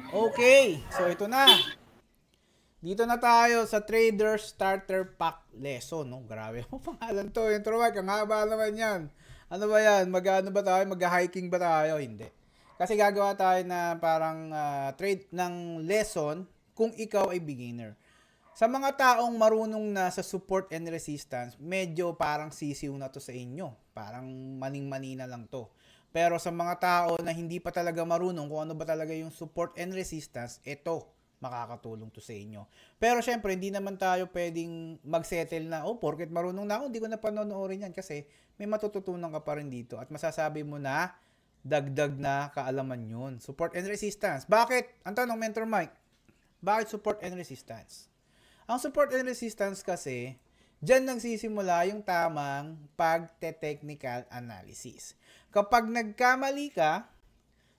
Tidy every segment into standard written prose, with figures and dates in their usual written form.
Okay, so ito na. Dito na tayo sa Trader Starter Pack Lesson, no? Grabe ang pangalan to. Yung Troy, ang haba naman yan. Ano ba yan? Mag-ano ba tayo? Mag-hiking ba tayo? Hindi. Kasi gagawa tayo na parang trade ng lesson kung ikaw ay beginner. Sa mga taong marunong na sa support and resistance, medyo parang sisiw na to sa inyo. Parang maning-mani na lang to. Pero sa mga tao na hindi pa talaga marunong kung ano ba talaga yung support and resistance, ito, makakatulong to sa inyo. Pero syempre, hindi naman tayo pwedeng mag-settle na, oh, porket marunong na ako, hindi ko na panonoorin yan kasi may matututunan ka pa rin dito at masasabi mo na dagdag na kaalaman yun. Support and resistance. Bakit? Ang tanong, Mentor Mike, bakit support and resistance? Ang support and resistance kasi, dyan nagsisimula yung tamang pagte-technical analysis. Kapag nagkamali ka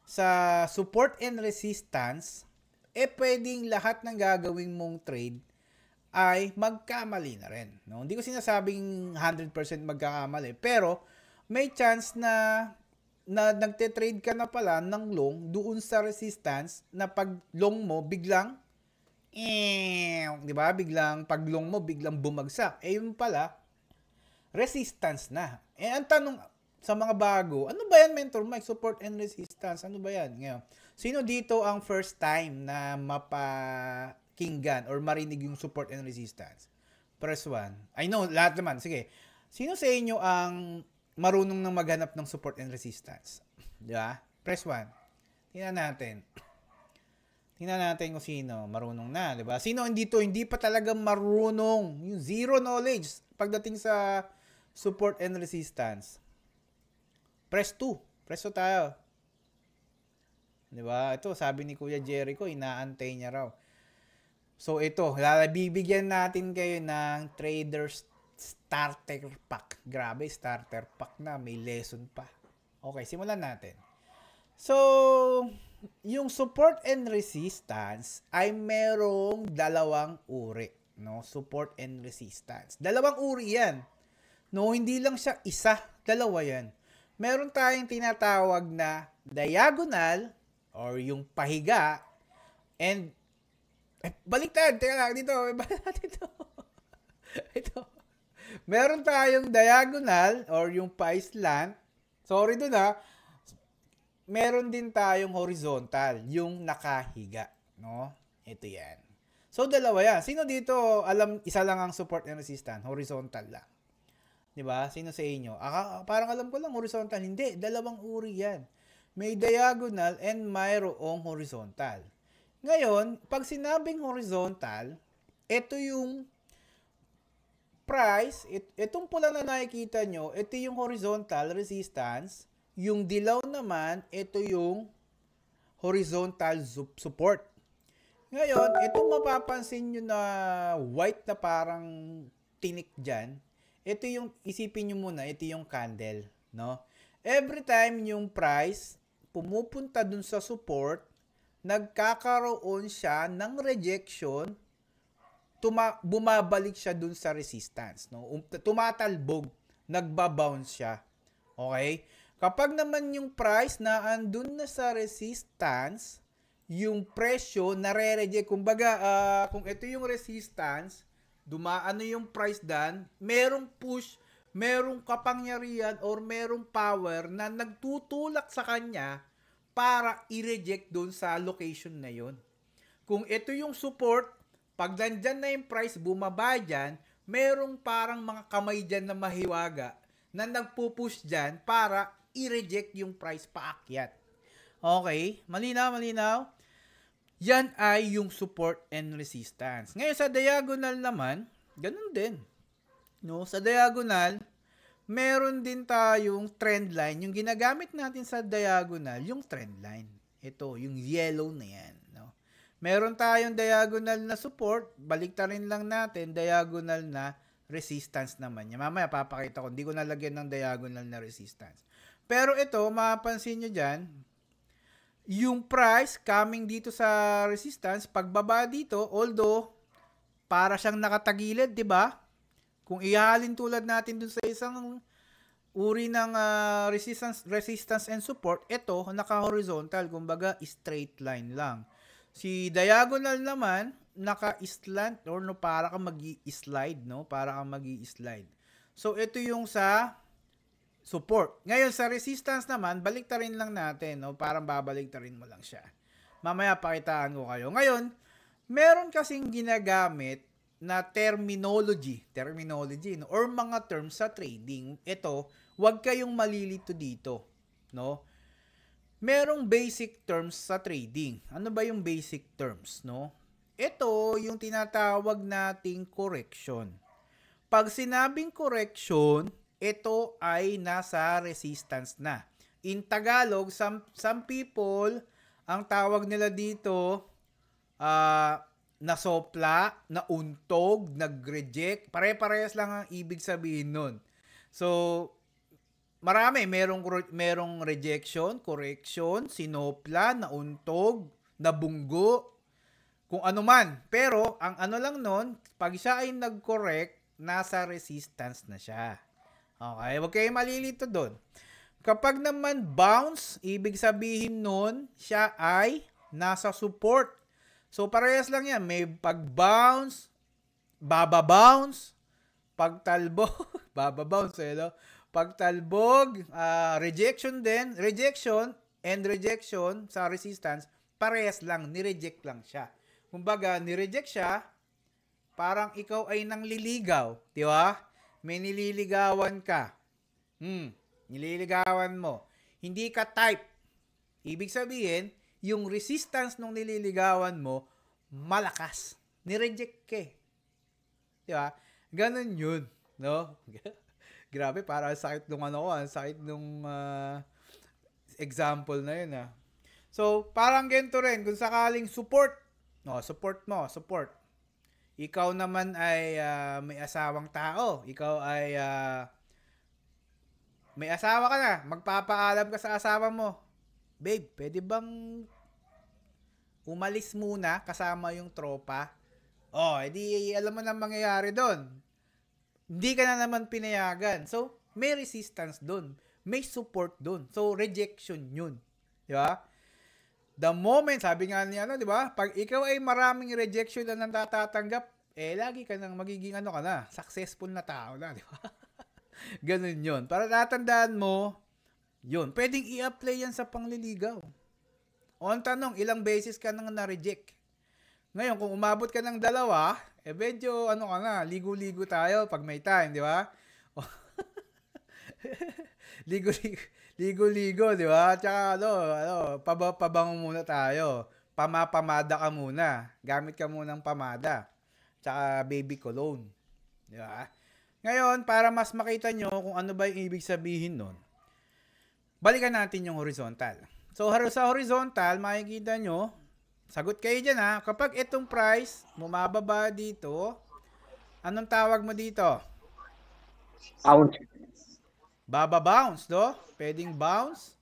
sa support and resistance, pwedeng lahat ng gagawin mong trade ay magkamali na rin. No? Hindi ko sinasabing 100% magkakamali, pero may chance na nagte-trade ka na pala ng long doon sa resistance na pag long mo biglang di ba? Biglang pag long mo biglang bumagsak. Yun pala resistance na. Ang tanong sa mga bago, ano ba yan, Mentor Mike? Support and resistance. Ano ba yan? Ngayon, sino dito ang first time na mapakinggan or marinig yung support and resistance? Press 1. I know, lahat naman. Sige. Sino sa inyo ang marunong nang maghanap ng support and resistance? Di ba? Press 1. Tingnan natin. Tingnan natin kung sino marunong na, di ba? Sino hindi pa talaga marunong, yung zero knowledge pagdating sa support and resistance. Press 2. Press 2 tayo. Di ba? Ito, sabi ni Kuya Jericho, inaantay niya raw. So ito, bibigyan natin kayo ng Trader Starter Pack. Grabe, starter pack na, may lesson pa. Okay, simulan natin. So, yung support and resistance ay merong dalawang uri, no? Support and resistance. Dalawang uri 'yan. No, hindi lang siya isa, dalawa 'yan. Meron tayong tinatawag na diagonal or yung pahiga and baliktad, teka lang dito, dito. Ito. Meron tayong diagonal or yung pa-slant. Sorry dun ha. Meron din tayong horizontal, yung nakahiga, no? Ito 'yan. So dalawa 'yan. Sino dito alam isa lang ang support and resistance? Horizontal lang. 'Di ba? Sino sa inyo? Parang alam ko lang horizontal. Hindi, dalawang uri 'yan. May diagonal and mayroong horizontal. Ngayon, pag sinabing horizontal, ito yung price, itong pula na nakikita nyo, ito yung horizontal resistance. Yung dilaw naman, ito yung horizontal support. Ngayon, itong mapapansin nyo na white na parang tinik dyan, ito yung, isipin nyo muna, ito yung candle, no? Every time yung price pumupunta dun sa support, nagkakaroon siya ng rejection, bumabalik siya dun sa resistance, no? Tumatalbog, nagbabounce siya. Okay? Kapag naman yung price na andun na sa resistance, yung presyo nare-reject. Kumbaga, kung ito yung resistance, dumaano yung price dan, merong push, merong kapangyarihan or merong power na nagtutulak sa kanya para i-reject doon sa location na yon. Kung ito yung support, pag nandyan na yung price, bumaba dyan, merong parang mga kamay dyan na mahiwaga na nagpupush dyan para i-reject yung price paakyat. Okay? Malinaw? Yan ay yung support and resistance. Ngayon sa diagonal naman, ganun din. No, sa diagonal, meron din tayong trend line. Yung ginagamit natin sa diagonal, yung trend line. Ito, yung yellow na yan. No? Meron tayong diagonal na support, baliktarin lang natin, diagonal na resistance naman. Mamaya papakita ko, hindi ko nalagyan ng diagonal na resistance. Pero ito, mapapansin nyo dyan, yung price coming dito sa resistance, pagbaba dito, although para siyang nakatagilid, di ba? Kung ihalin tulad natin dun sa isang uri ng resistance and support, ito naka-horizontal, kumbaga straight line lang. Si diagonal naman, naka-slant or no, para ka mag-i-slide, no? Para ka mag-i-slide. So, ito yung sa support. Ngayon, sa resistance naman, baliktarin lang natin, no? Parang babaliktarin mo lang siya. Mamaya, pakitaan ko kayo. Ngayon, meron kasing ginagamit na terminology, no? Or mga terms sa trading. Ito, huwag kayong malilito dito, no? Merong basic terms sa trading. Ano ba yung basic terms, no? Ito yung tinatawag nating correction. Pag sinabing correction, ito ay nasa resistance na. In Tagalog, some people, ang tawag nila dito, nasopla, nauntog, nag-reject. Pare-parehas lang ang ibig sabihin nun. So, marami, merong rejection, correction, sinopla, nauntog, nabunggo, kung ano man. Pero, ang ano lang nun, pag siya ay nag-correct, nasa resistance na siya. Okay, huwag kayo malilito doon. Kapag naman bounce, ibig sabihin nun, siya ay nasa support. So, parehas lang yan. May pag-bounce, baba-bounce, pagtalbog, baba-bounce, no? Pagtalbog, rejection din, rejection and rejection sa resistance, parehas lang, nireject lang siya. Kumbaga, nireject siya, parang ikaw ay nangliligaw, di ba? May nililigawan ka. Nililigawan mo. Hindi ka type. Ibig sabihin, yung resistance nung nililigawan mo, malakas. Nireject ka. Di ba? Ganun yun, no? Grabe, para sakit nung ano ko, sakit nung example na yun, So, parang ganito rin, kung sakaling support, support mo, support. Ikaw naman ay may asawang tao. Ikaw ay may asawa ka na. Magpapaalam ka sa asawa mo. Babe, pwede bang umalis muna kasama yung tropa? Edi alam mo na mangyayari doon. Hindi ka na naman pinayagan. So, may resistance doon. May support doon. So, rejection yun. Di ba? The moment, sabi nga niya, di ba? Pag ikaw ay maraming rejection na natatanggap, lagi ka nang magiging successful na tao na, di ba? Ganun yun. Para tatandaan mo, yun. Pwedeng i-apply yan sa pangliligaw. O ang tanong, ilang beses ka nang na-reject? Ngayon, kung umabot ka ng 2, medyo ligo-ligo tayo pag may time, di ba? Ligo-ligo, di ba? Tsaka pabango muna tayo. Pamapamada ka muna. Gamit ka muna ng pamada. Tsaka baby cologne. Di ba? Ngayon, para mas makita nyo kung ano ba yung ibig sabihin nun, balikan natin yung horizontal. So, sa horizontal, makikita nyo, sagot kayo dyan kapag itong price, bumababa dito, anong tawag mo dito? Bounce. Baba-bounce, no? Pwedeng bounce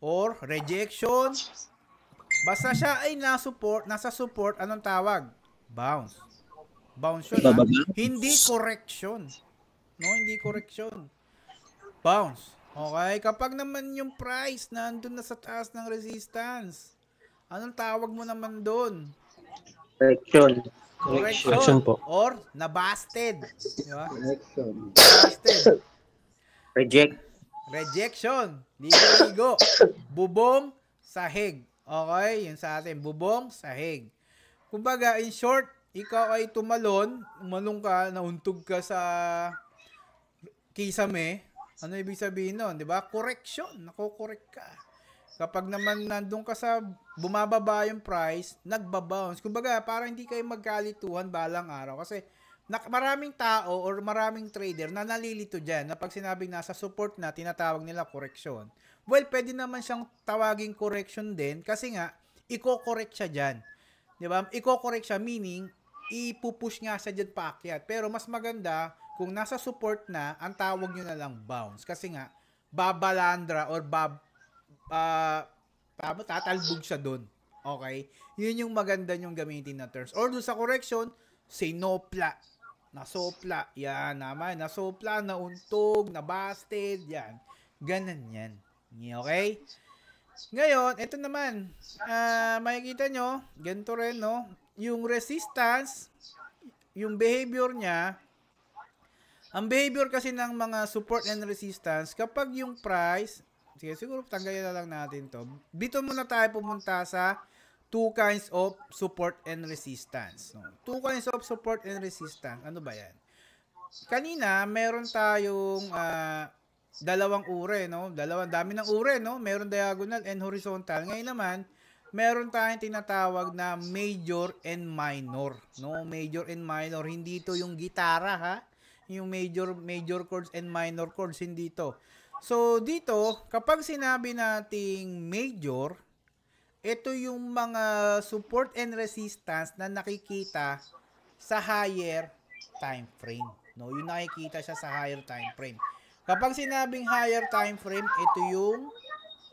or rejection. Basta siya ay nasa support, anong tawag? Bounce. Bounce yun, Hindi correction. No, hindi correction. Bounce. Okay? Kapag naman yung price nandun na sa taas ng resistance, anong tawag mo naman doon? Correction po. Or nabasted. Di ba? Nabasted. Rejection. Ligo-ligo. Bubong, sahig. Okay? Yun sa atin. Bubong, sahig. Kumbaga, in short, ikaw ay umalong ka, nauntog ka sa kisame. Ano ibig sabihin nun? Di ba? Correction. Nako-correct ka. Kapag naman nandun ka sa bumababa yung price, nagbabounce. Kumbaga, para hindi kayo magkalituhan balang araw. Kasi maraming tao or maraming trader na nalilito dyan na pag sinabing nasa support na, tinatawag nila correction. Well, pwede naman siyang tawaging correction din kasi nga, i-correct siya dyan. Di ba? I-correct siya meaning, ipupush nga siya dyan paakyat. Pero mas maganda, kung nasa support na, ang tawag nyo na lang bounce. Kasi nga, babalandra or tatalbog siya dun. Okay? Yun yung maganda nyong gamitin na terms. Or doon sa correction, sinopla. Nasopla. Yan naman. Nasopla, nauntog, nabasted. Yan. Ganon yan. Okay? Ngayon, ito naman, makikita nyo, ganito rin, no? Yung resistance, yung behavior niya, ang behavior kasi ng mga support and resistance, kapag yung price, sige, siguro tanggalin na lang natin to. Dito muna tayo pumunta sa two kinds of support and resistance. No? Two kinds of support and resistance. Ano ba yan? Kanina, meron tayong dalawang ure, no? Dami ng ure, no? Meron diagonal and horizontal. Ngayon naman, meron tayong tinatawag na major and minor, no? Major and minor, hindi ito yung gitara, ha? Yung major chords and minor chords, hindi ito. So, dito, kapag sinabi nating major, ito yung mga support and resistance na nakikita sa higher time frame. No, yung nakikita siya sa higher time frame. Kapag sinabing higher time frame, ito yung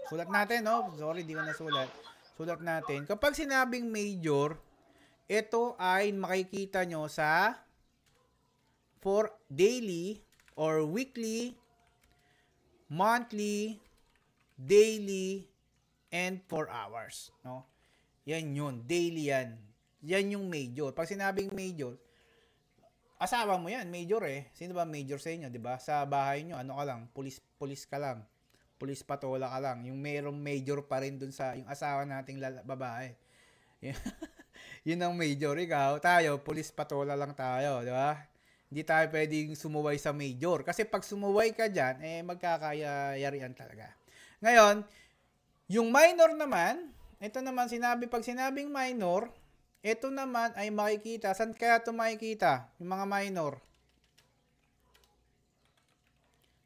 sulat natin, no? Sorry, di ko nasulat. Sulat natin. Kapag sinabing major, ito ay makikita nyo sa for daily or weekly, monthly, daily, and 4 hours, no? Yan yun, daily yan. Yan yung major. Pag sinabing major, asawa mo yan, major eh. Sino ba major sa inyo, di ba? Sa bahay nyo, ano ka lang, pulis ka lang. Pulis patola ka lang. Yung mayroong major pa rin dun sa, yung asawa nating babae. Yun ang major. Ikaw, tayo, pulis patola lang tayo, di ba? Hindi tayo pwedeng sumuway sa major. Kasi pag sumuway ka dyan, magkakayarian talaga. Ngayon, yung minor naman, ito naman pag sinabing minor, ito naman ay makikita. Saan kaya ito makikita? Yung mga minor.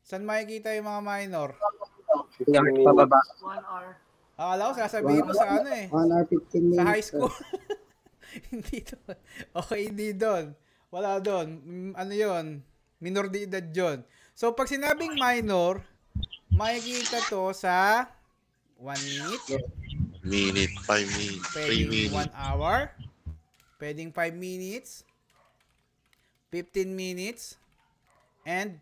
Saan makikita yung mga minor? Pababa. 1 hour. Akala ko sasabihin mo sa ano eh. 1 hour 15 minutes. Sa high school. Hindi doon. Okay, hindi doon. Wala doon. Ano yun? Minor de edad yun. So, pag sinabing minor, makikita to sa 1 minute. Minute, 5 minutes, 3 Pwedeng minutes. 1 hour. Pwedeng 5 minutes. 15 minutes. And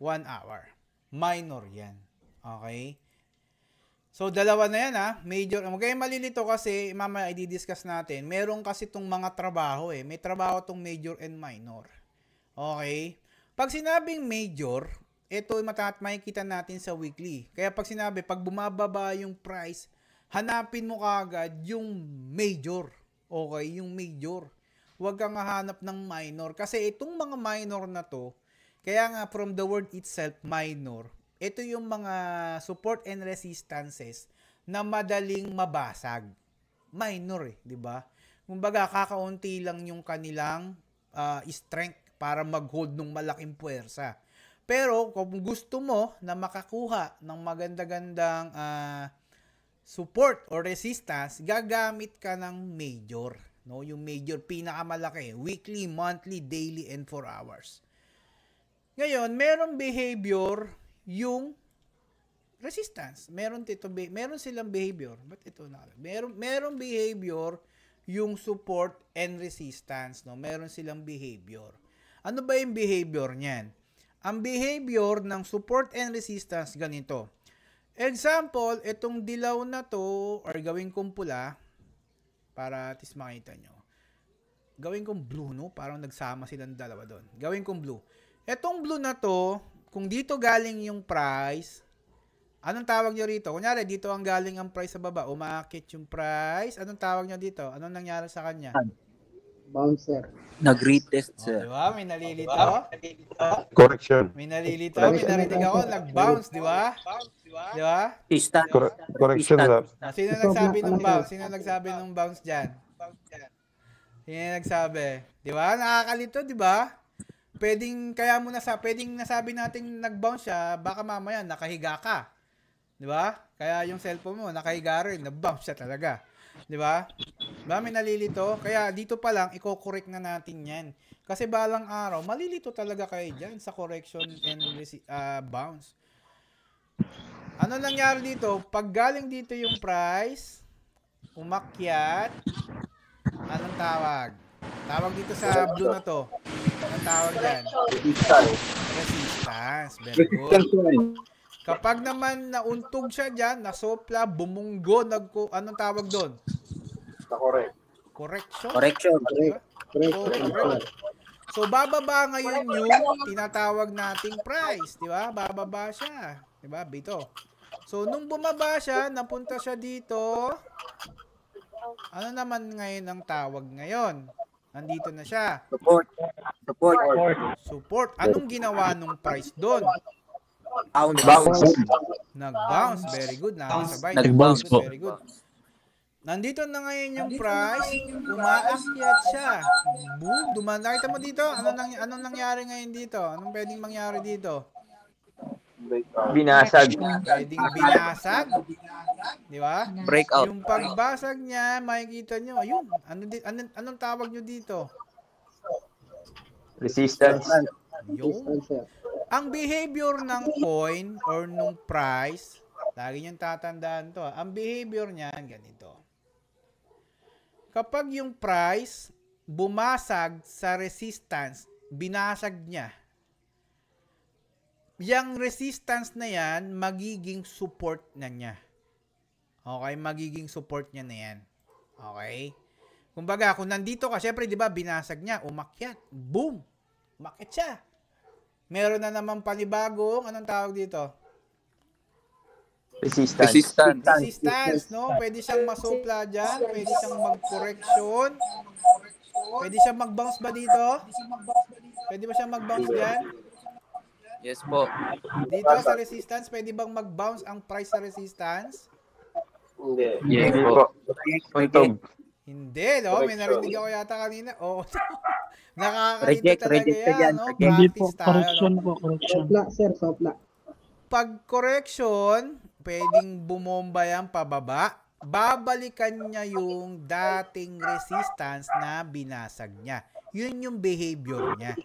1 hour. Minor yan. Okay? So, dalawa na yan ha. Major. Huwag kayong malilito kasi mamaya i-discuss natin. Meron kasi itong mga trabaho eh. May trabaho itong major and minor. Okay? Pag sinabing major, ito makikita natin sa weekly. Kaya pag bumababa yung price, hanapin mo kaagad yung major. Okay? Yung major. Huwag kang hahanap ng minor. Kasi itong mga minor na to, kaya nga from the word itself, minor, ito yung mga support and resistances na madaling mabasag. Minor eh, di ba? Kumbaga, kakaunti lang yung kanilang strength para mag-hold ng malaking puwersa. Pero kung gusto mo na makakuha ng maganda-gandang support or resistance, gagamit ka ng major. No? Yung major, pinakamalaki. Weekly, monthly, daily, and 4 hours. Ngayon, merong behavior yung resistance. Meron silang behavior. Ba't ito na? Merong behavior yung support and resistance. No? Meron silang behavior. Ano ba yung behavior niyan? Ang behavior ng support and resistance, ganito. Example, itong dilaw na to, or gawin kong pula, para at least makita nyo. Gawin kong blue, no? Parang nagsama silang dalawa doon. Gawin kong blue. Itong blue na to, kung dito galing yung price, anong tawag nyo rito? Kunyari, dito ang galing ang price sa baba, umakit yung price. Anong tawag nyo dito? Anong nangyari sa kanya? Bouncer. Nag-retest, sir. Diba? May nalilito? Correction. May nalilito? May narinig ako, nag-bounce, di ba? Di ba? Pista. Correction, sir. Sino nagsabi ng bounce? Sino nagsabi ng bounce dyan? Sino nagsabi? Di ba? Nakakalito, di ba? Pwedeng nasabi nating nag-bounce siya, baka mamaya nakahiga ka. Di ba? Kaya yung cellphone mo, nakahiga rin, na-bounce siya talaga. Di ba? Diba? May nalilito. Kaya dito pa lang, i-correct na natin yan. Kasi balang araw, malilito talaga kayo dyan sa correction and bounce. Ano nangyari dito? Pag galing dito yung price, umakyat, anong tawag? Tawag dito sa blue na to. Anong tawag yan? Resistance. Very good. Kapag naman nauntog siya dyan, nasopla, bumunggo, anong tawag doon? Correction? Correction. Diba? Correct. So, Correct. correct. So, bababa ngayon yung tinatawag nating price. Di ba? Bababa siya. Di ba? Bito. So, nung bumaba siya, napunta siya dito. Ano naman ngayon ang tawag ngayon? Nandito na siya. Support. Support. Support. Anong ginawa nung price doon? Bounce. Nag-bounce. Very good. Nakakasabay. Nag-bounce po. Very good. Nandito na ngayon yung price. Umaakyat siya. Boom. Nakita mo dito? Anong nangyari ngayon dito? Anong pwedeng mangyari dito? Binasag. Pwedeng binasag. Di ba? Breakout. Yung pagbasag niya, makikita nyo. Ayun. Anong tawag nyo dito? Resistance. Yung Sir. ang behavior ng coin or nung price, lagi niyong tatandaan to. Ang behavior niyan, ganito. Kapag yung price bumasag sa resistance, binasag niya, yung resistance na yan, magiging support na niya. Okay? Magiging support niya na yan. Okay? Kumbaga, kung nandito ka, syempre, di ba, binasag niya, umakyat. Boom! Umakyat siya. Meron na naman panibagong, anong tawag dito? Resistance, no? Pwede siyang masupla dyan. Pwede siyang mag-correction. Pwede siyang mag-bounce ba dito? Pwede ba siyang mag-bounce dyan? Yes po. Dito sa resistance, pwede bang mag-bounce ang price sa resistance? Yes po. Untog. Hindi, no? May narinig ako yata kanina. Oo. Nakakakalito talaga Reject yan, yan. no? Hindi po, Practice tayo, correction no? po, correction. Sopla, sir. Sopla. Pag correction, pwedeng bumomba yan pababa. Babalikan niya yung dating resistance na binasag niya. Yun yung behavior niya.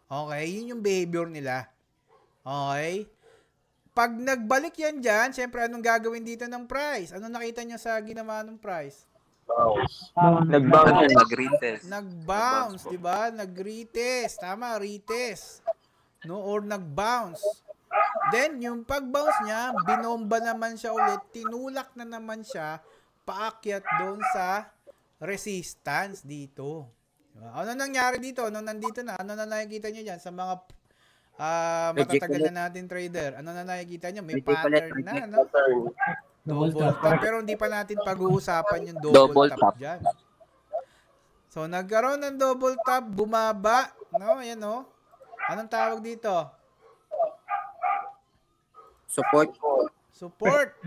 Okay? Yun yung behavior nila. Okay? Pag nagbalik yan dyan, syempre anong gagawin dito ng price? Ano nakita niyo sa ginawa ng price? Nag-bounce. Nag-retest. Nag-bounce, di ba? Nag-retest. Tama, retest. No? Or nag-bounce. Then, yung pag-bounce niya, binomba naman siya ulit, tinulak na naman siya, paakyat doon sa resistance dito. Diba? Ano nangyari dito? Ano nandito na? Ano na nakikita nyo dyan sa mga matatagal na natin trader? Ano na nakikita nyo? May pattern na, no? Double top. Pero hindi pa natin pag-uusapan yung double top dyan. So, nagkaroon ng double top, bumaba, no? Ayan, no? Anong tawag dito? Support.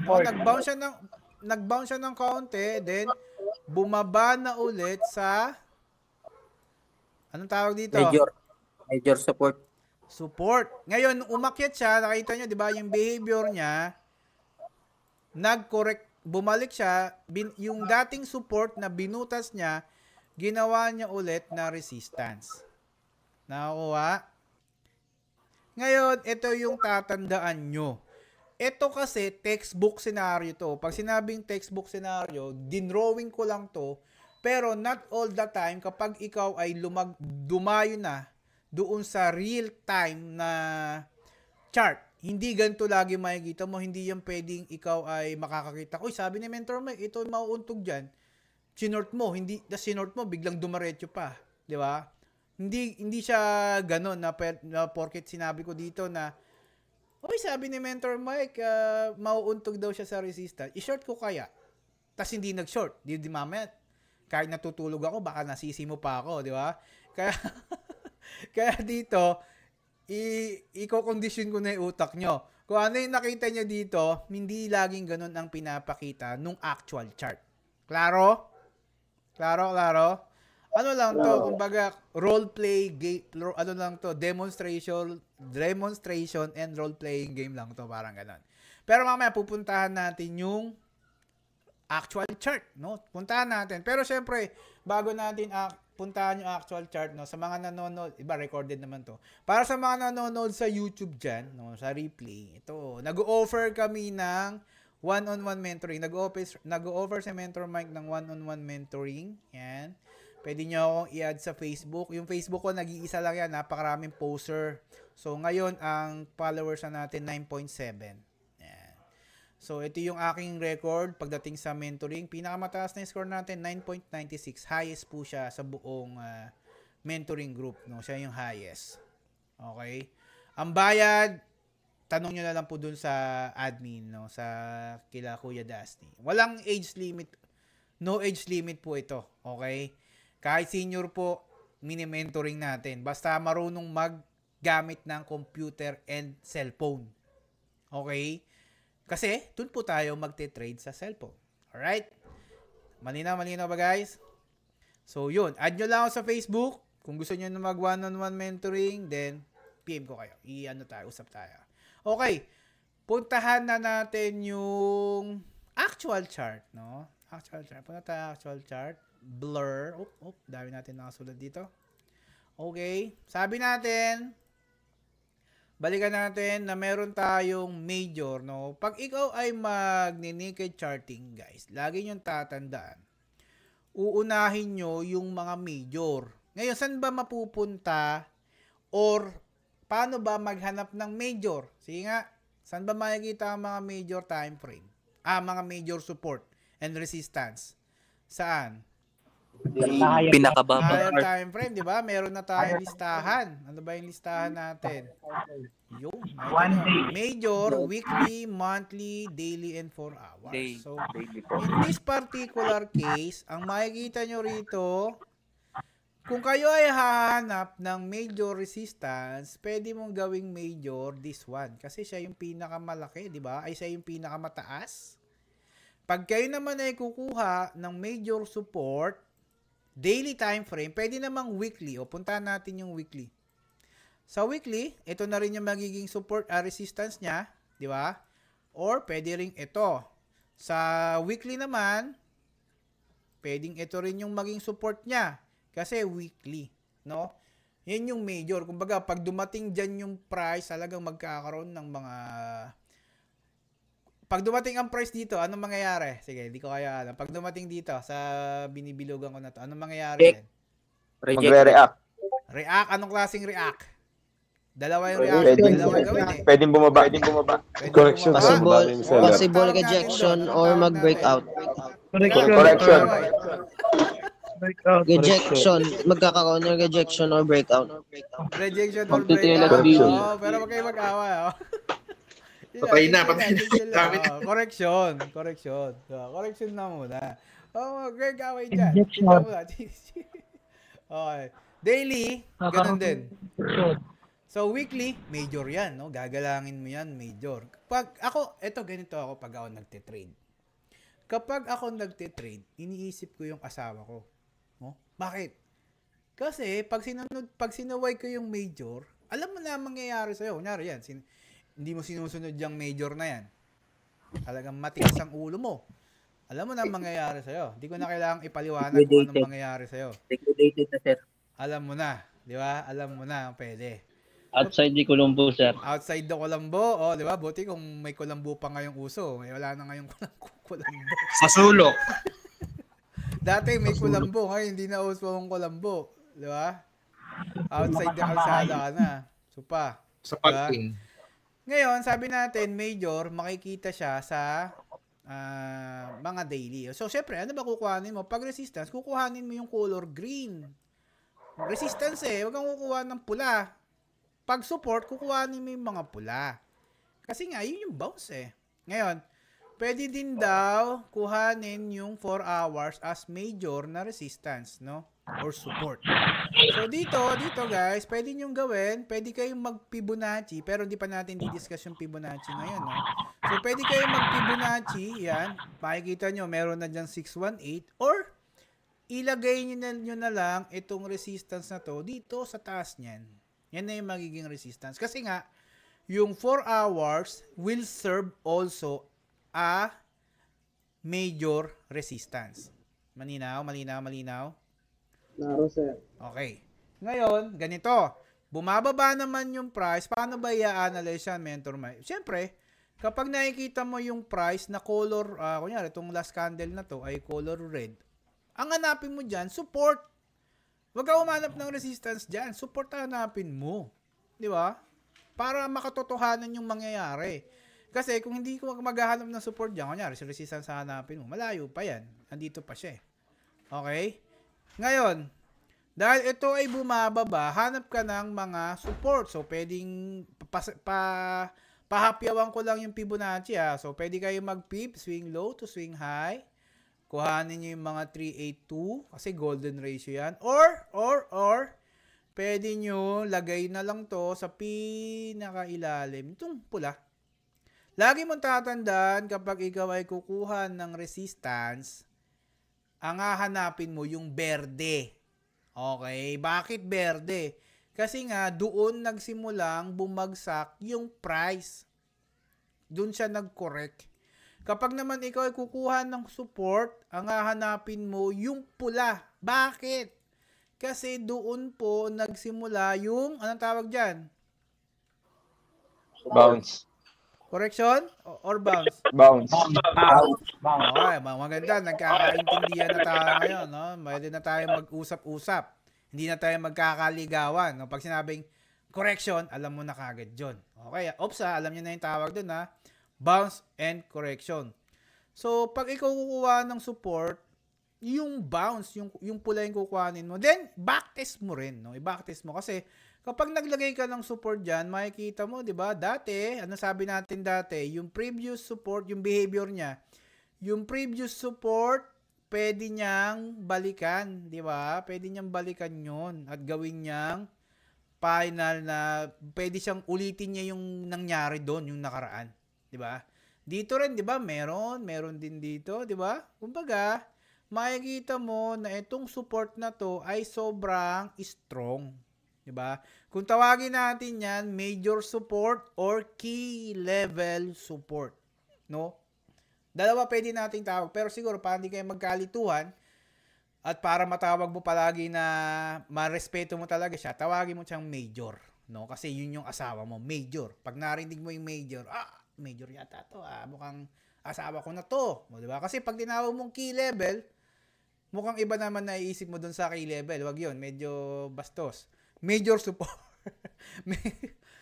O, nag-bounce siya ng kaunti, then bumaba na ulit sa anong tawag dito? Major support. Support. Ngayon, umakyat siya, nakita nyo, di ba, yung behavior niya, nag-correct, bumalik siya, yung dating support na binutas niya, ginawa niya ulit na resistance. Nakakuha? Ngayon, ito yung tatandaan nyo. Ito kasi, textbook scenario to. Pag sinabing textbook scenario, dinrawing ko lang to. Pero not all the time, kapag ikaw ay dumayo na doon sa real time na chart, hindi ganito lagi makikita mo. Hindi yan pwedeng ikaw ay makakakita. Uy, sabi ni Mentor Mike, ito mauuntog dyan. Sinort mo, sinort mo, biglang dumaretso pa. Di ba? Hindi siya ganon na porket sinabi ko dito na uy, sabi ni Mentor Mike, mauuntog daw siya sa resistance. I-short ko kaya? Tas hindi nag-short. Di mamaya, kahit natutulog ako, baka nasisi mo pa ako, di ba? Kaya dito, i-condition ko na yung utak nyo. Kung ano yung nakita nyo dito, hindi laging ganun ang pinapakita nung actual chart. Klaro? Klaro? Ano lang to, kumbaga, role-play game, ano lang to, demonstration and role-playing game lang to, parang ganun. Pero mamaya, pupuntahan natin yung actual chart, no? Puntahan natin. Pero syempre, bago natin puntahan yung actual chart, no? Sa mga nanonood, iba, recorded naman to. Para sa mga nanonood sa YouTube dyan, no? Sa replay, ito, nag-offer kami ng one-on-one mentoring. Nag-offer si Mentor Mike ng one-on-one mentoring. Yan. Pwede nyo akong i-add sa Facebook. Yung Facebook ko, nag-iisa lang yan. Napakaraming poster. So, ngayon, ang followers na natin, 9.7. So, ito yung aking record pagdating sa mentoring. Pinakamataas na score natin, 9.96. Highest po siya sa buong mentoring group. No? Siya yung highest. Okay? Ang bayad, tanong nyo na lang po dun sa admin, no? Sa kila Kuya Dusty. Walang age limit. No age limit po ito. Okay? Kahit senior po, mini-mentoring natin. Basta marunong maggamit ng computer and cellphone. Okay? Kasi, dun po tayo magte-trade sa cellphone. Alright? Malinaw ba guys? So, yun. Add nyo lang ako sa Facebook. Kung gusto nyo na mag one-on-one mentoring, then, PM ko kayo. Usap tayo. Okay. Puntahan na natin yung actual chart, no? Actual chart. Punta tayo actual chart. Blur. Dami natin nakasulat dito. Okay. Sabi natin, balikan natin na meron tayong major, no? Pag ikaw ay magni-naked charting, guys, lagi nyo tatandaan, uunahin nyo yung mga major. Ngayon, saan ba mapupunta or paano ba maghanap ng major? Sige nga, saan ba makikita ang mga major time frame? Mga major support and resistance. Saan? Pinakababa. Higher time frame, di ba? Meron na tayong listahan. Ano ba yung listahan natin? Yung major, weekly, monthly, daily, and 4 hours. So, in this particular case, ang makikita nyo rito, kung kayo ay hahanap ng major resistance, pwede mong gawing major this one. Kasi siya yung pinakamalaki, di ba? Ay siya yung pinakamataas. Pag kayo naman ay kukuha ng major support, daily time frame, pwede namang weekly. O, puntahan natin yung weekly. Sa weekly, ito na rin yung magiging support resistance niya, di ba? Or pwede ring ito. Sa weekly naman, pwedeng ito rin yung maging support niya kasi weekly, no? Yan yung major. Kumbaga, pag dumating dyan yung price, talagang magkakaroon ng mga... Pag dumating ang price dito, anong mangyayari? Sige, hindi ko kaya alam. Pag dumating dito sa binibilugan ko na to, anong mangyayari yan? Magre-react. React? Anong klaseng react? Dalawa yung react. Dalawa gawin eh. Pwedeng bumaba. Correction. Possible rejection or mag-breakout. Correction. Rejection. Magkakaroon ng rejection or breakout. Rejection or Correction. breakout. Pero wag kayo mag-away. Patay na. Correction. Correction na muna. Great away dyan. Okay. Daily, ganun din. So, weekly, major yan, no? Gagalangin mo yan, major. Ganito ako pag ako nagtitrade. Kapag ako nagtitrade, iniisip ko yung asawa ko. No? Bakit? Kasi, pag sinuway ko yung major, alam mo na ang mangyayari sa'yo. Kunyari yan, hindi mo sinusunod yung major na yan. Talagang matigas ang ulo mo. Alam mo na ang mangyayari sa'yo. Hindi ko na kailangang ipaliwanag kung anong mangyayari sa'yo. Liquidated na, sir. Alam mo na. Di ba? Alam mo na. Pwede. Outside di Colombo, sir. Outside the Colombo. Di ba? Buti kung may Colombo pa ngayong uso. Wala na ngayong Colombo. Sa sulok. Dati may Colombo. Ngayon hindi na uso ang Colombo. Di ba? Outside the kalsada ka na. Supa. Sa parking. Ngayon, sabi natin, major, makikita siya sa mga daily. So, syempre, ano ba kukuhanin mo? Pag resistance, kukuhanin mo yung color green. Resistance huwag kang kukuha ng pula. Pag support, kukuhanin mo yung mga pula. Kasi nga, yun yung bounce Ngayon, pwede din daw kuhanin yung 4 hours as major na resistance, no? Or support. So, dito guys, pwede nyong gawin, pwede kayong mag-Fibonacci, pero hindi pa natin di-discuss yung Fibonacci ngayon, no? So, pwede kayong mag-Fibonacci, yan, makikita nyo, meron na dyan 618, or ilagay nyo na lang itong resistance na to dito sa taas nyan. Yan na yung magiging resistance. Kasi nga, yung 4 hours will serve also a major resistance. Malinaw? Naro, sir. Okay. Ngayon, ganito. Bumababa naman yung price. Paano ba i-analyze yan, Mentor Mike? Siyempre, kapag nakikita mo yung price na color, kunyari, itong last candle na to ay color red, ang hanapin mo dyan, support. Huwag ka umanap ng resistance dyan. Support hanapin mo. Di ba? Para makatotohanan yung mangyayari. Kasi kung hindi ko maghahanap ng support dyan, kunyari, si resistance hanapin mo, malayo pa yan. Andito pa siya eh. Okay? Ngayon, dahil ito ay bumababa, hanap ka ng mga support. So, pwedeng pahapyawan ko lang yung Fibonacci So, pwede kayo mag-pip, swing low to swing high. Kuhanin nyo yung mga 382 kasi golden ratio yan. Or, pwede nyo lagay na lang to sa pinakailalim. Itong pula. Lagi mong tatandaan kapag ikaw ay kukuha ng resistance, ang hahanapin mo yung berde. Okay? Bakit berde? Kasi nga, doon nagsimulang bumagsak yung price. Doon siya nag-correct. Kapag naman ikaw ay kukuha ng support, ang hahanapin mo yung pula. Bakit? Kasi doon po nagsimula yung, anong tawag dyan? Bounce. Correction? Or bounce? Bounce. Okay, maganda. Nagkakaintindihan na tayo ngayon. No? Pwede na tayo mag-usap-usap. Hindi na tayo magkakaligawan. No? Pag sinabing correction, alam mo na kagad yun. Okay, alam niyo na yung tawag dun ha. Bounce and correction. So, pag ikaw kukuha ng support, yung bounce, yung pula yung kukuhanin mo, then backtest mo rin. No? I-backtest mo kasi kapag naglagay ka ng support dyan, makikita mo, di ba? Dati, ano sabi natin dati? Yung previous support, yung behavior niya, yung previous support, pwede niyang balikan, di ba? Pwede niyang balikan yon at gawin niyang final na pwede siyang ulitin niya yung nangyari doon, yung nakaraan. Di ba? Dito rin, di ba? Meron din dito, di ba? Kumbaga, makikita mo na itong support na to ay sobrang strong. Diba? Kung tawagin natin yan, major support or key level support. No? Dalawa pwede nating tawag. Pero siguro, para hindi kayo magkalituhan at para matawag mo palagi na marespeto mo talaga siya, tawagin mo siyang major. No? Kasi yun yung asawa mo, major. Pag narinig mo yung major, major yata to. Mukhang asawa ko na to. Diba? Kasi pag tinawag mong key level, mukhang iba naman na iisip mo dun sa key level. Wag yun, medyo bastos. Major support.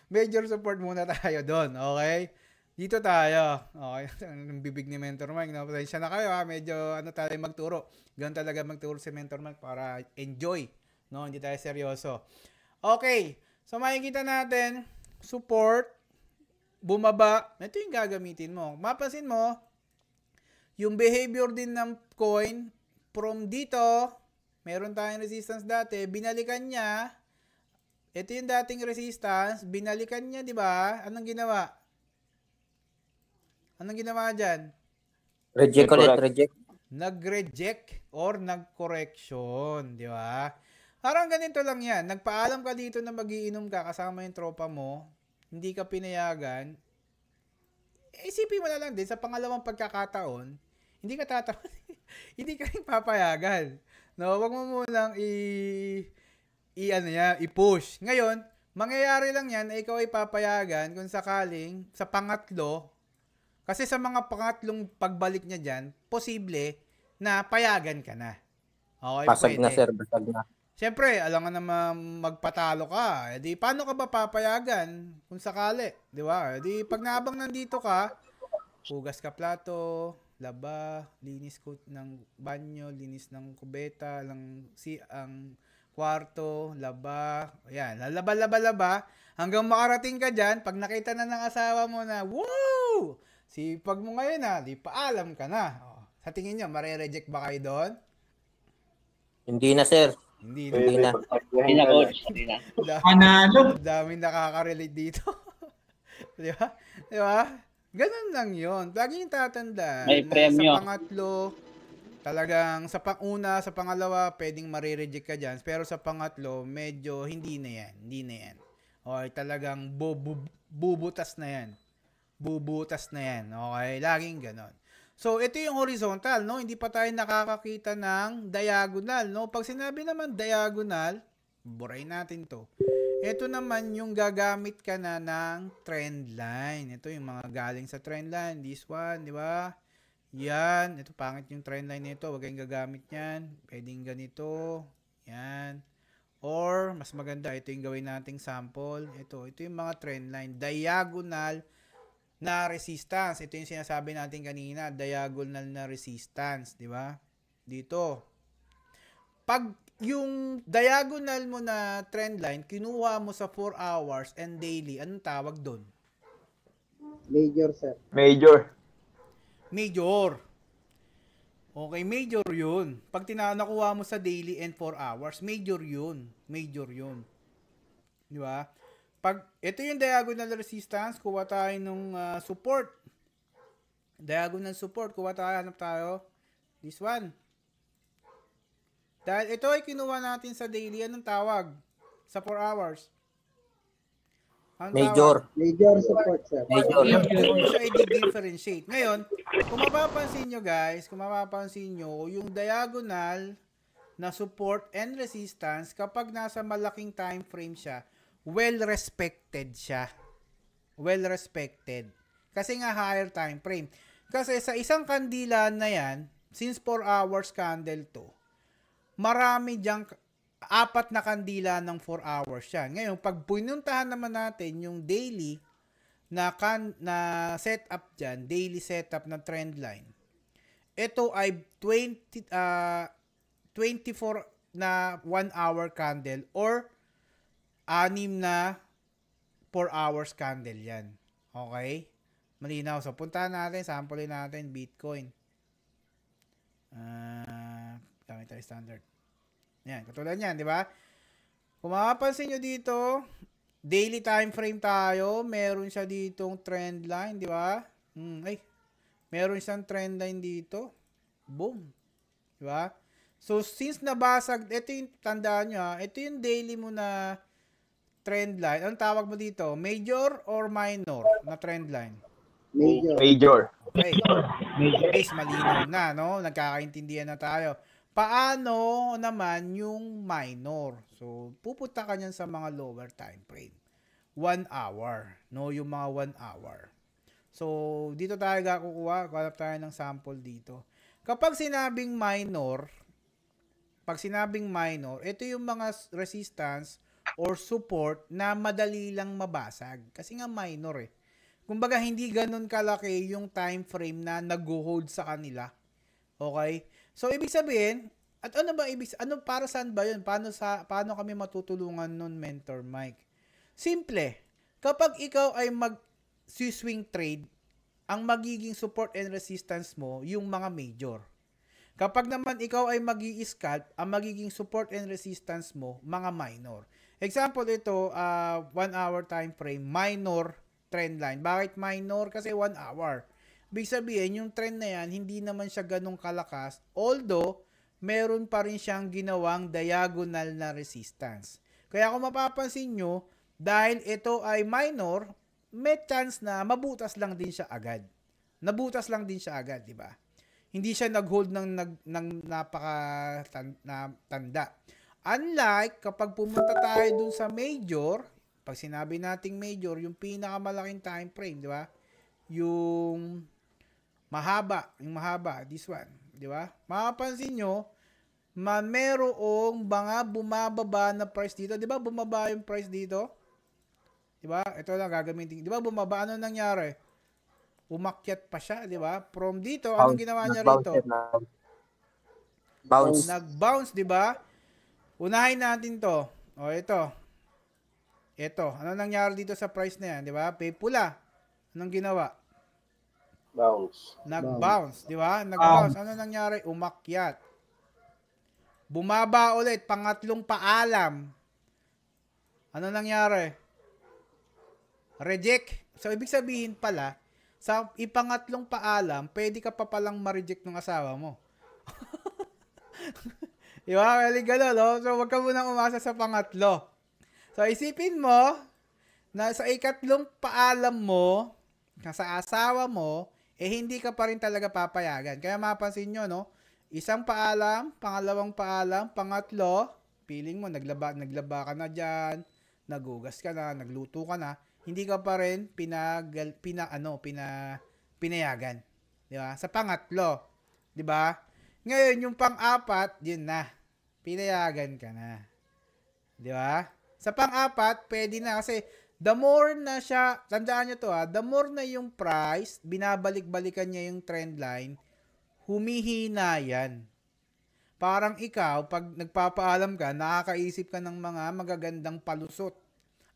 Major support muna tayo doon, okay? Dito tayo. Okay, ang bibig ni Mentor Mike. No? Pasensya na kayo ha, medyo tayo magturo. Ganun talaga magturo si Mentor Mike para enjoy. No? Hindi tayo seryoso. Okay, so makikita natin, support, bumaba. Ito yung gagamitin mo. Mapasin mo, yung behavior din ng coin, from dito, meron tayong resistance dati, binalikan niya. Ito yung dating resistance, binalikan niya, di ba? Anong ginawa? Anong ginawa dyan? Reject. Nag-reject or nag-correction, di ba? Parang ganito lang yan. Nagpaalam ka dito na magiinom ka kasama yung tropa mo, hindi ka pinayagan, isipin mo na lang din, sa pangalawang pagkakataon, hindi ka hindi ka rin papayagan. No, wag mo munang i-push. Ngayon, mangyayari lang yan na ikaw ay papayagan kung sakaling sa pangatlo, kasi sa mga pangatlong pagbalik niya dyan, posible na payagan ka na. Okay, Basag pwede. na sir, basag na. Siyempre, alam nga naman magpatalo ka. E di, paano ka ba papayagan kung sakali? Di ba? E di, pag naabang nandito ka, hugas ka plato, laba, linis ko ng banyo, linis ng kubeta, ang kwarto, laba, ayan, laba, hanggang makarating ka dyan, pag nakita na ng asawa mo na, wow! Sipag mo ngayon di paalam ka na. Sa tingin nyo, mare-reject ba kayo doon? Hindi na sir. Hindi na. Hindi na, coach. Hindi na. Panalo. Daming nakaka-relate dito. Di ba? Di ba? Ganun lang yun. Lagi yung tatanda. May premyo. Sa pangatlo, talagang sa pang-una, sa pangalawa, pwedeng marireject ka dyan. Pero sa pangatlo, medyo hindi na yan. Hindi na yan. Okay, talagang bubutas na yan. Bubutas na yan. Okay, laging ganon. So, ito yung horizontal, no? Hindi pa tayo nakakakita ng diagonal, no? Pag sinabi naman diagonal, buray natin to. Ito naman yung gagamit ka na ng trend line. Ito yung mga galing sa trend line. This one, di ba? Yan. Ito, pangit yung trend line nito. Huwag kayong gagamit yan. Pwedeng ganito. Yan. Or, mas maganda, ito yung gawin nating sample. Ito yung mga trend line. Diagonal na resistance. Ito yung sinasabi natin kanina, diagonal na resistance, di ba? Dito. Pag yung diagonal mo na trend line, kinuha mo sa 4 hours and daily, anong tawag doon? Major, sir. Major. Major. Okay, major yun. Pag nakuha mo sa daily and 4 hours, major yun. Major yun. Di ba? Pag ito yung diagonal resistance, kuha tayo ng support. Diagonal support, kuha tayo, hanap tayo. This one. Dahil ito ay kinuha natin sa daily, anong tawag? Sa 4 hours. Anong Major. tawag? Major support, sir. Major. Doon siya i-differentiate. Ngayon, kung mapapansin nyo guys, yung diagonal na support and resistance, kapag nasa malaking time frame siya, well-respected siya. Well-respected. Kasi nga higher time frame. Kasi sa isang kandila na yan, since 4 hours candle to, marami diyang 4 na kandila ng 4 hours yan. Ngayon, pag pinuntahan naman natin yung daily na setup dyan, daily setup na trend line, ito ay 24 na 1 hour candle or 6 na 4 hours candle yan. Okay? Malinaw. So, puntahan natin, samplein natin, Bitcoin. Gamit tayo standard. Yan, katulad yan, di ba? Kung mapapansin nyo dito, daily time frame tayo, meron siya ditong trend line, di ba? Meron siyang trend line dito. Boom. Di ba? So, since nabasag, ito yung, tandaan nyo ito yung daily mo na trend line. Anong tawag mo dito? Major or minor na trend line? Major. Major. Okay. Guys, malinaw na, no? Nagkakaintindihan na tayo. Paano naman yung minor? So, pupunta ka niyan sa mga lower time frame. 1 hour. No? Yung mga 1 hour. So, dito tayo kukuha. Hanap tayo ng sample dito. Kapag sinabing minor, ito yung mga resistance or support na madali lang mabasag. Kasi nga minor eh. Kumbaga, hindi ganun kalaki yung time frame na nag-hold sa kanila. Okay? So, ibig sabihin, at ano para saan ba yun? Paano kami matutulungan nun, Mentor Mike? Simple. Kapag ikaw ay mag-swing trade, ang magiging support and resistance mo, yung mga major. Kapag naman ikaw ay mag-i-scalp, ang magiging support and resistance mo, mga minor. Example ito, 1 hour time frame, minor trend line. Bakit minor? Kasi 1 hour. Ibig sabihin, yung trend na yan, hindi naman siya ganong kalakas. Although, meron pa rin siyang ginawang diagonal na resistance. Kaya kung mapapansin nyo, dahil ito ay minor, may chance na mabutas lang din siya agad. Nabutas lang din siya agad, di ba? Hindi siya nag-hold ng napakatanda. Unlike kapag pumunta tayo dun sa major, pag sinabi nating major, yung pinakamalaking time frame, di ba? Yung mahaba, this one, di ba? Mapapansin nyo, merong mga bumababa na price dito. Di ba bumaba yung price dito? Di ba? Ito lang gagamitin. Di ba bumaba? Ano nangyari? Umakyat pa siya, di ba? From dito, anong ginawa niya rito? Bounce. Nag-bounce, di ba? Unahin natin to. O, ito. Ito. Ano nangyari dito sa price na yan, di ba? Pula. Anong ginawa? Bounce. Nag-bounce, di ba? Nag-bounce. Ano nangyari? Umakyat. Bumaba ulit. Pangatlong paalam. Ano nangyari? Reject. So, ibig sabihin pala, sa ipangatlong paalam, pwede ka pa palang ma-reject ng asawa mo. Di ba? Really gano'n, no? So, wag ka munang umasa sa pangatlo. So, isipin mo, na sa ikatlong paalam mo, sa asawa mo, hindi ka pa rin talaga papayagan. Kaya mapansin nyo, no? Isang paalam, pangalawang paalam, pangatlo, feeling mo, naglaba ka na dyan, nagugas ka na, nagluto ka na, hindi ka pa rin pinayagan. Di ba? Sa pangatlo. Di ba? Ngayon, yung pang-apat, yun na. Pinayagan ka na. Di ba? Sa pang-apat, pwede na kasi The more na siya, tandaan nyo to the more na yung price, binabalik-balikan niya yung trend line, humihina yan. Parang ikaw, pag nagpapaalam ka, nakakaisip ka ng mga magagandang palusot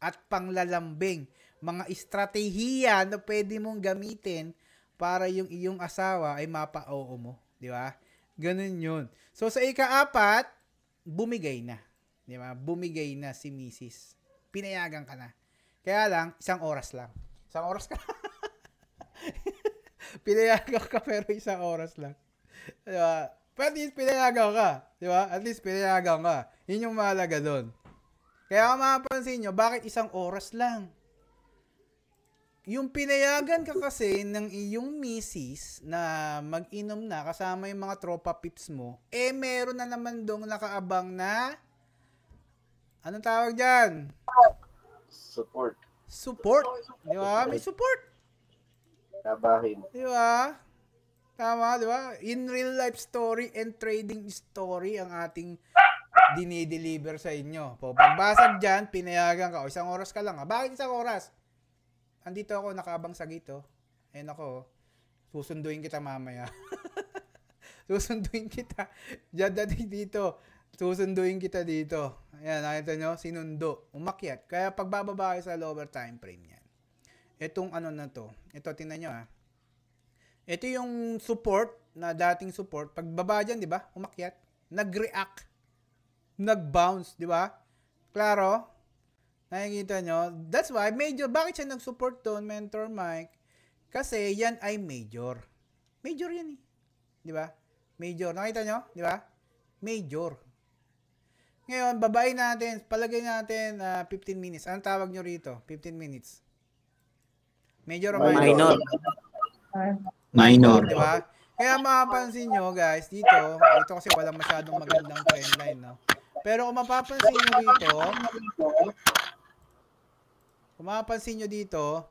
at panglalambing, mga estratehiya na pwede mong gamitin para yung iyong asawa ay mapa-oo mo. Di ba? Ganun yun. So, sa ika-4, bumigay na. Di ba? Bumigay na si Mrs. Pinayagan ka na. Kaya lang, 1 oras lang. 1 oras ka. Pinayagan ka pero 1 oras lang. Di ba? Pero at least pinayagan ka. Di ba? At least pinayagan ka. Yun yung mahalaga doon. Kaya kung mapapansin nyo, bakit 1 oras lang? Yung pinayagan ka kasi ng iyong misis na mag-inom na kasama yung mga tropa pips mo, meron na naman dong nakaabang na anong tawag dyan? Support. Support. Di ba? May support. Kabahin. Di ba? Tama, di ba? In real life story and trading story ang ating dinideliver sa inyo. Pagbasag dyan, pinayagan ka. O, 1 oras ka lang. Bakit 1 oras? Andito ako, nakaabang sa gito. Ayun ako, susunduin kita mamaya. Susunduin kita. Diyan dito. Susunduin kita dito. Ayan, nakita nyo? Sinundo. Umakyat. Kaya pagbababa kayo sa lower time frame yan. Itong ano na to. Ito, tingnan nyo Ito yung support, na dating support. Pagbaba dyan, di ba? Umakyat. Nag-react. Nag-bounce, di ba? Klaro? Nakikita nyo? That's why, major. Bakit siya nag-support doon, Mentor Mike? Kasi yan ay major. Major yan Di ba? Major. Nakita nyo? Di ba? Major. Ngayon, babain natin. Palagay natin 15 minutes. Anong tawag nyo rito? 15 minutes. Major o minor? Minor. Minor. Di ba? Kaya mapapansin nyo, guys, dito kasi walang masyadong magandang trendline, no? Pero kung mapapansin nyo dito,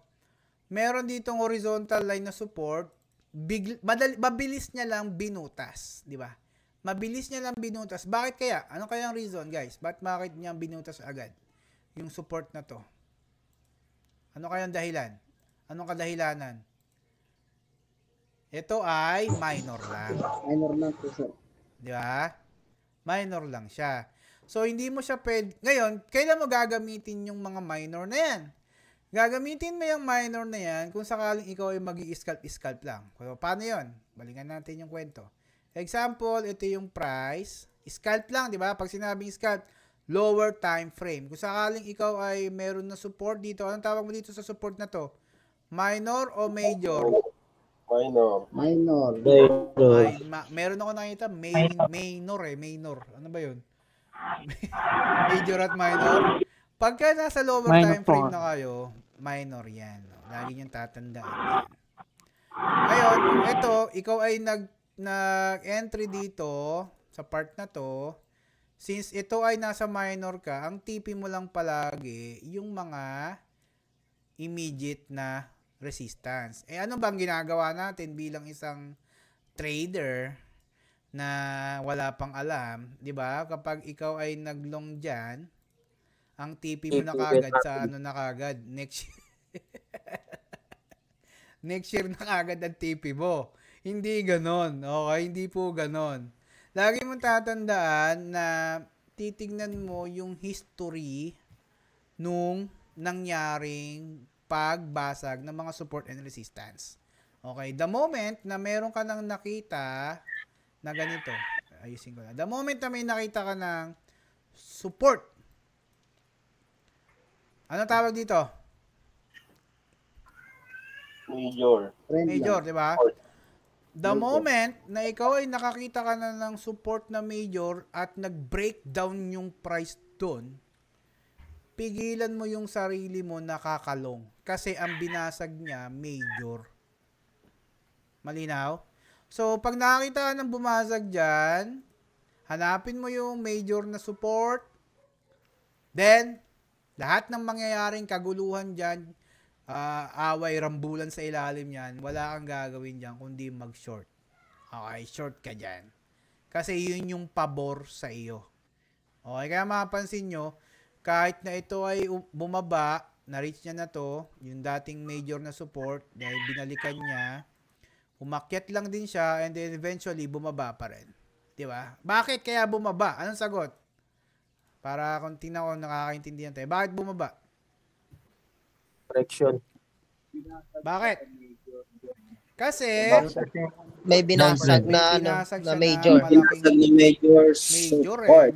meron ditong horizontal line na support, mabilis niya lang binutas, di ba? Mabilis niya lang binutas. Bakit kaya? Ano kaya ang reason, guys? Bakit niya binutas agad? Yung support na to. Ano kaya ang dahilan? Anong kadahilanan? Ito ay minor lang. Minor lang po, sir. Di ba? Minor lang siya. So, hindi mo siya pwede. Ngayon, kailan mo gagamitin yung mga minor na yan? Gagamitin mo yung minor na yan kung sakaling ikaw ay mag-i-scalp lang. So, paano yun? Balikan natin yung kwento. Example, ito yung price. Scalp lang, di ba? Pag sinabing scalp, lower time frame. Kung sakaling ikaw ay meron na support dito, anong tawag mo dito sa support na to? Minor o major? Minor. Minor. Meron ako nakita, minor. Ano ba yun? Major at minor. Pagka nasa lower time frame na kayo, minor yan. Lagi niyong tatandaan yan. Ngayon, ito, ikaw ay nag-entry dito sa part na to. Since ito ay nasa minor ka, ang TP mo lang palagi yung mga immediate na resistance. Ano bang ginagawa natin bilang isang trader na wala pang alam, 'di ba? Kapag ikaw ay naglong diyan, ang TP mo na kagad sa ano na kagad next year. Next year na kagad ang TP mo. Hindi ganon. Okay, hindi po ganon. Lagi mong tatandaan na titignan mo yung history nung nangyaring pagbasag ng mga support and resistance. Okay, the moment na meron ka nang nakita na ganito, ayusin ko na. The moment na may nakita ka ng support, ano tawag dito? Major. Major, di ba? The moment na ikaw ay nakakita ka na ng support na major at nag-breakdown yung price doon, pigilan mo yung sarili mo nakakalong. Kasi ang binasag niya, major. Malinaw? So, pag nakakita ka ng bumasag dyan, hanapin mo yung major na support. Then, lahat ng mangyayaring kaguluhan dyan, away, rambulan sa ilalim yan, wala kang gagawin dyan kundi mag-short. Okay, short ka dyan. Kasi yun yung pabor sa iyo. Okay, kaya mapapansin nyo, kahit na ito ay bumaba, na-reach niya na to, yung dating major na support, dahil binalikan niya, umakyat lang din siya, and then eventually, bumaba pa rin. Di ba? Bakit kaya bumaba? Anong sagot? Para kung tingnan ko, nakakaintindihan tayo. Bakit bumaba? Correction. Bakit? Kasi, May binasag may na, binasag na siya major. na malaking Binasag ni Major major support.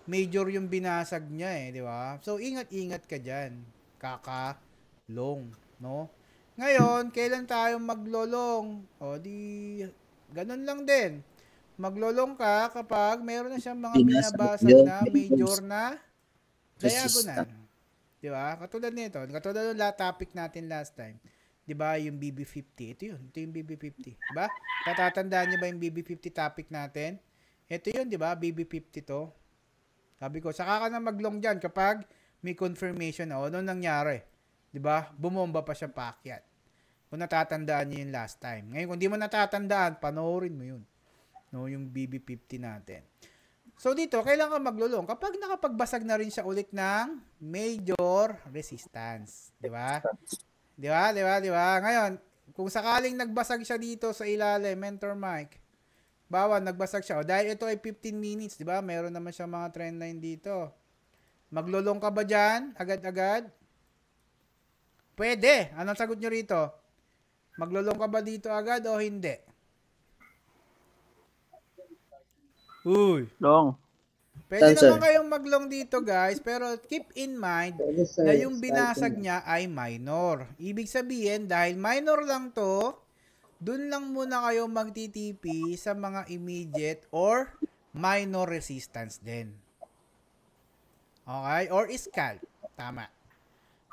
Major yung binasag niya di ba? So, ingat-ingat ka dyan. Kakalong, no? Ngayon, kailan tayo maglolong? O, di, ganun lang din. Maglolong ka kapag meron na siyang mga Binasag binabasag yun. na major na Resistant. diagonal. Di ba? Katulad nito. Katulad ng topic natin last time. Di ba? Yung BB50. Ito yun. Ito yung BB50. Di ba? Tatatandaan niyo ba yung BB50 topic natin? Ito yun, di ba? BB50 to. Sabi ko, saka ka na maglong dyan kapag may confirmation na. O, ano nangyari? Di ba? Bumomba pa siya paakyat. Kung natatandaan niyo yung last time. Ngayon, kung di mo natatandaan, panoorin mo yun. No, yung BB50 natin. So, dito, kailangan maglulong kapag nakapagbasag na rin siya ulit ng major resistance. Di ba? Di ba? Di ba? Di ba? Ngayon, kung sakaling nagbasag siya dito sa ilalim, Mentor Mike, bawa, nagbasag siya. O, dahil ito ay 15 minutes, di ba? Meron naman siya mga trend line dito. Maglulong ka ba dyan? Agad-agad? Pwede. Anong sagot nyo rito? Maglulong ka ba dito agad o hindi? Uy. Long. Pwede Answer. naman kayong maglong dito, guys. Pero keep in mind Pwede, sir. na yung binasag Starting. niya ay minor. Ibig sabihin, dahil minor lang to, dun lang muna kayo magtitipi sa mga immediate or minor resistance din. Okay? Or scalp. Tama.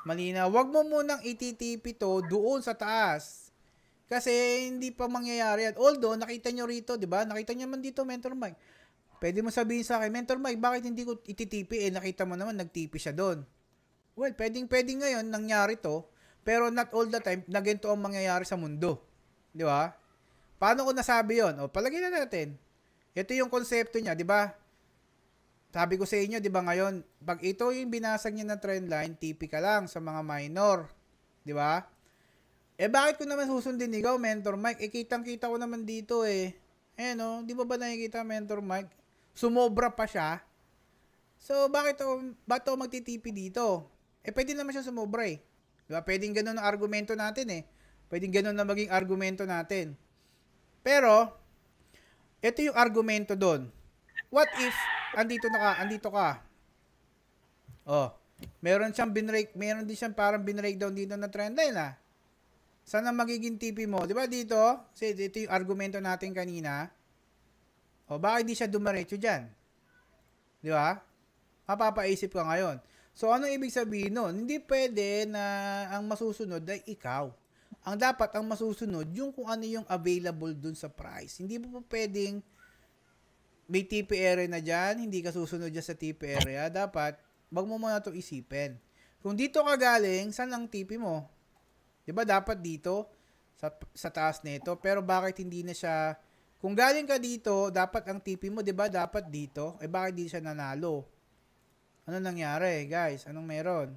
Malinaw. Huwag mo munang ititipi to doon sa taas. Kasi hindi pa mangyayari yan. Although, nakita nyo rito, di ba? Nakita nyo man dito, Mentor Mike. Pwede mo sabihin sa akin, Mentor Mike, bakit hindi ko ititipi? Nakita mo naman, nagtipi siya doon. Well, pwedeng ngayon, nangyari to. Pero not all the time, na ganito ang mangyayari sa mundo. Di ba? Paano ko nasabi yon? O, palagay na natin. Ito yung konsepto niya, di ba? Sabi ko sa inyo, di ba ngayon, pag ito yung binasag niya na trend line, TP ka lang sa mga minor. Di ba? Bakit ko naman susundin ikaw, Mentor Mike? Kitang-kita ko naman dito no? Di ba nakikita, Mentor Mike? Sumobra pa siya. So, bakit ako magtitipi dito? Pwede naman siya sumobra Di ba? Pwedeng ganun ang argumento natin Pwedeng ganun na maging argumento natin. Pero, ito yung argumento doon. What if, andito ka. Oh, meron din siyang parang binreakdown dito na trend line Saan ang magiging TP mo? Di ba dito? Kasi ito yung argumento natin kanina. O, bakit di siya dumiretso dyan? Di ba? Mapapaisip ka ngayon. So, anong ibig sabihin nun? Hindi pwede na ang masusunod ay ikaw. Ang dapat, ang masusunod, yung kung ano yung available dun sa price. Hindi po pwedeng may TP area na dyan, hindi ka susunod dyan sa TP area. Dapat, wag mo muna ito isipin. Kung dito ka galing, saan ang TP mo? Diba dapat dito sa taas nito, pero bakit hindi na siya, kung galing ka dito, dapat ang TP mo, diba dapat dito, bakit di siya nanalo? Ano nangyari, guys? Anong meron?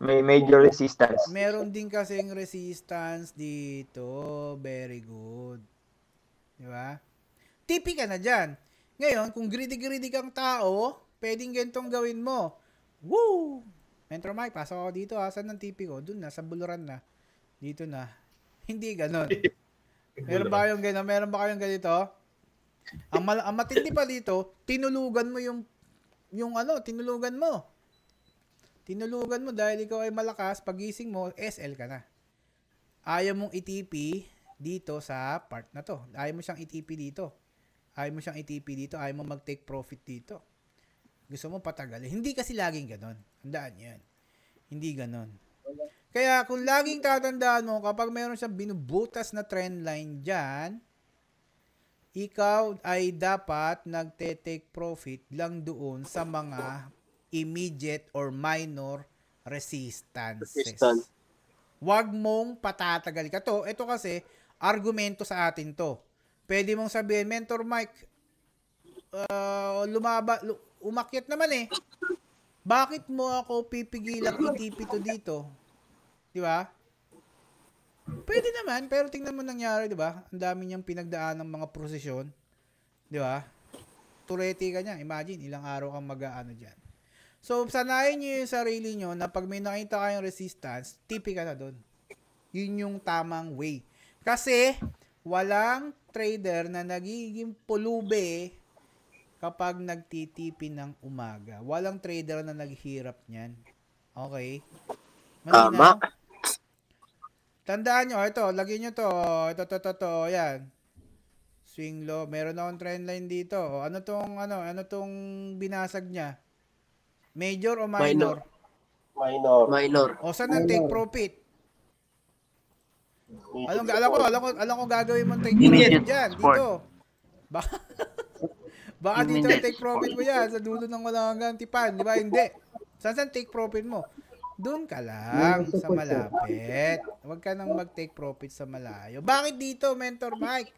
May major resistance. Meron din kasing resistance dito. Very good. Diba? TP ka na dyan. Ngayon, kung greedy kang tao, pwedeng ganitong gawin mo. Woo! Mentor Mike, pasok ako dito Saan ang TP ko? Doon na, sa buluran na. Dito na. Hindi ganon. Meron ba kayong ganito? Ang matindi pa dito, tinulugan mo tinulugan mo. Tinulugan mo dahil ikaw ay malakas, pagising mo, SL ka na. Ayaw mong itp dito sa part na to. Ayaw mo siyang itp dito. Ayaw mo mag-take profit dito. Gusto mo patagalin. Hindi kasi laging ganon. Handaan yan. Hindi ganon. Kaya kung laging tatandaan mo, kapag mayroon siyang binubutas na trend line dyan, ikaw ay dapat nagte-take profit lang doon sa mga immediate or minor resistances. Huwag mong patatagal ka to. Ito kasi, argumento sa atin to. Pwede mong sabihin, Mentor Mike, umakyat naman Bakit mo ako pipigilang i-TP to dito? Di ba? Pwede naman, pero tingnan mo nangyari, di ba? Ang dami niyang pinagdaan ng mga prosesyon. Di ba? Turete ka niya. Imagine, ilang araw kang mag-aano dyan. So, sanayin niyo yung sarili niyo na pag may nakita kayong resistance, TP ka na doon. Yun yung tamang way. Kasi, walang trader na nagiging pulube kapag nagtitipi ng umaga. Walang trader na naghihirap niyan. Okay? Malinaw? Tandaan nyo, ito, lagyan nyo to. Ito, yan. Swing low. Meron akong trend line dito. Ano tong binasag niya? Major o minor? Minor. O, saan ang take profit? Alam ko gagawin mo take profit dyan. Dito. Baka dito take profit mo yan sa dulo ng walang hanggang tipan. Di ba? Hindi. Saan take profit mo? Doon ka lang sa malapit. Huwag ka nang mag-take profit sa malayo. Bakit dito, Mentor Mike?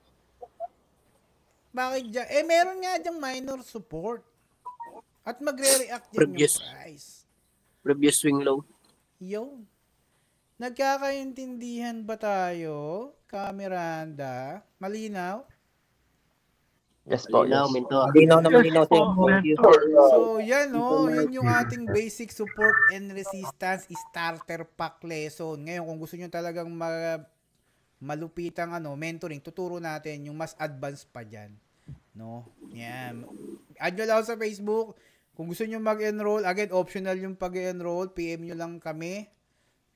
Bakit dyan? Meron nga dyang minor support. At magre-react dyan yung price. Previous swing low. Yun. Nagkakaintindihan ba tayo, Kamiranda? Malinaw? Yes po, yes. Malinaw na malinaw, sir. Thank you. So, yan yan yung ating basic support and resistance starter pack lesson. Ngayon, kung gusto nyo talagang malupitang mentoring, tuturo natin yung mas advanced pa dyan. No? Yan. Add nyo lang sa Facebook. Kung gusto nyo mag-enroll, again, optional yung pag-enroll. PM nyo lang kami.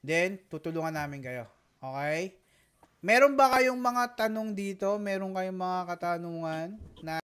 Then, tutulungan namin kayo. Okay? Meron ba kayong mga tanong dito? Meron kayong mga katanungan na